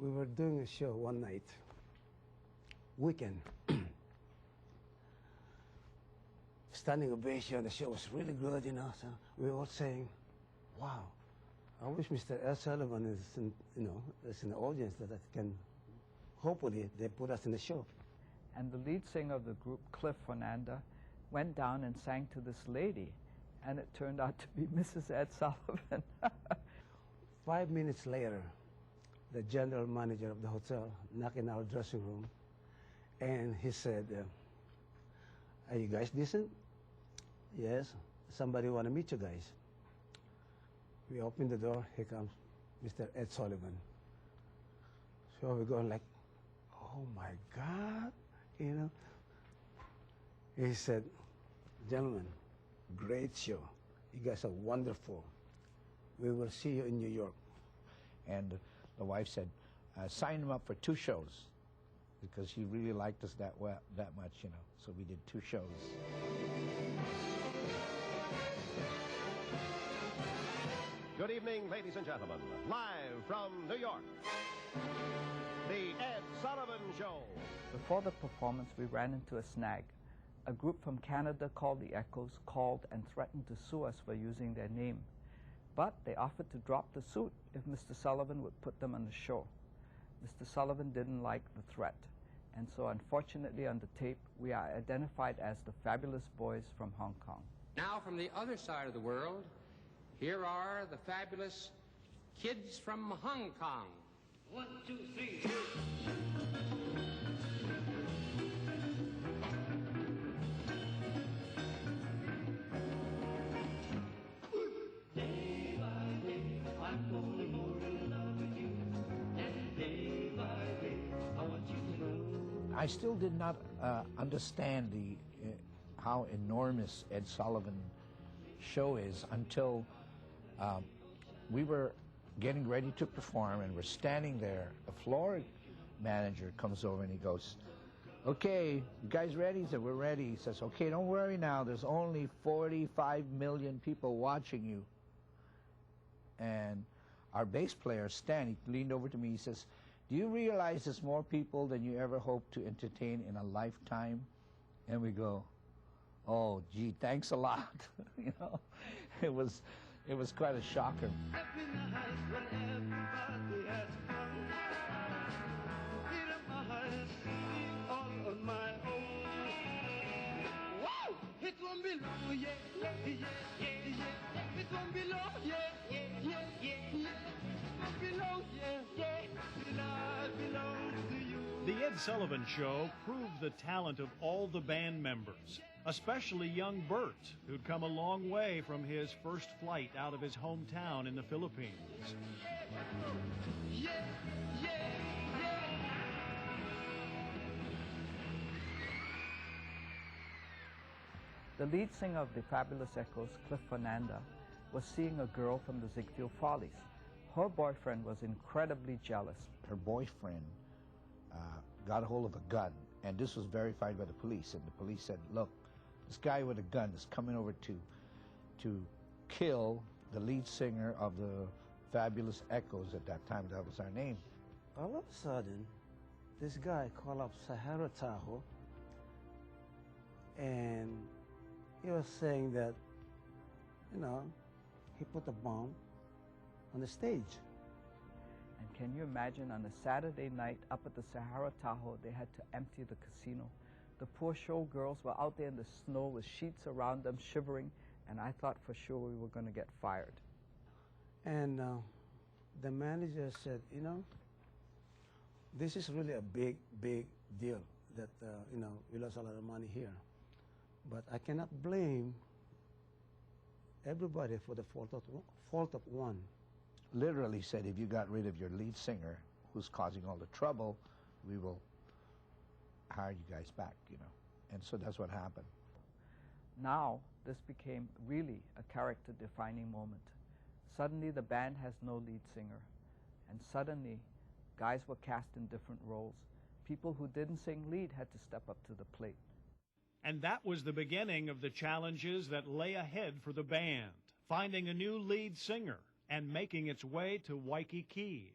We were doing a show one night, weekend. Standing ovation, the show was really good, you know, so we were all saying, wow, I wish Mr. L. Sullivan is in the audience, that can, hopefully, they put us in the show. And the lead singer of the group, Cliff Foenander, went down and sang to this lady, and it turned out to be Mrs. Ed Sullivan. 5 minutes later, the general manager of the hotel knocked in our dressing room, and he said, are you guys decent? Yes, somebody want to meet you guys. We open the door, here comes Mr. Ed Sullivan. So we're going like, oh my God, you know. He said, gentlemen, great show. You guys are wonderful. We will see you in New York. And the wife said, sign him up for 2 shows, because he really liked us that much, you know. So we did 2 shows. Good evening, ladies and gentlemen. Live from New York, the Ed Sullivan Show. Before the performance, we ran into a snag. A group from Canada called the Echoes called and threatened to sue us for using their name. But they offered to drop the suit if Mr. Sullivan would put them on the show. Mr. Sullivan didn't like the threat, and so unfortunately on the tape we are identified as the Fabulous Boys from Hong Kong. Now from the other side of the world, here are the Fabulous Kids from Hong Kong. 1, 2, 3. Day by day, I'm falling more in love with you, and day by day, I want you to know. I still did not understand how enormous Ed Sullivan show is until we were getting ready to perform, and we're standing there. The floor manager comes over and he goes, okay, you guys ready? He said, we're ready. He says, okay, don't worry now. There's only 45 million people watching you. And our bass player, Stan, he leaned over to me. He says, do you realize there's more people than you ever hope to entertain in a lifetime? And we go, oh, gee, thanks a lot. You know, it was quite a shocker. The Ed Sullivan Show proved the talent of all the band members, especially young Bert, who'd come a long way from his first flight out of his hometown in the Philippines. The lead singer of the Fabulous Echoes, Cliff Foenander, was seeing a girl from the Ziegfeld Follies. Her boyfriend was incredibly jealous. Her boyfriend got a hold of a gun, and this was verified by the police, and the police said, look, this guy with a gun is coming over to kill the lead singer of the Fabulous Echoes. At that time, that was our name. All of a sudden, this guy called up Sahara Tahoe, and he was saying that, you know, he put a bomb on the stage. And can you imagine, on a Saturday night up at the Sahara Tahoe, they had to empty the casino. The poor showgirls were out there in the snow with sheets around them, shivering, and I thought for sure we were going to get fired. And the manager said, you know, this is really a big, big deal that, you know, we lost a lot of money here. But I cannot blame everybody for the fault of one. Literally said, if you got rid of your lead singer, who's causing all the trouble, we will hire you guys back, you know. And so that's what happened. Now, this became really a character-defining moment. Suddenly, the band has no lead singer. And suddenly, guys were cast in different roles. People who didn't sing lead had to step up to the plate. And that was the beginning of the challenges that lay ahead for the band, finding a new lead singer and making its way to Waikiki.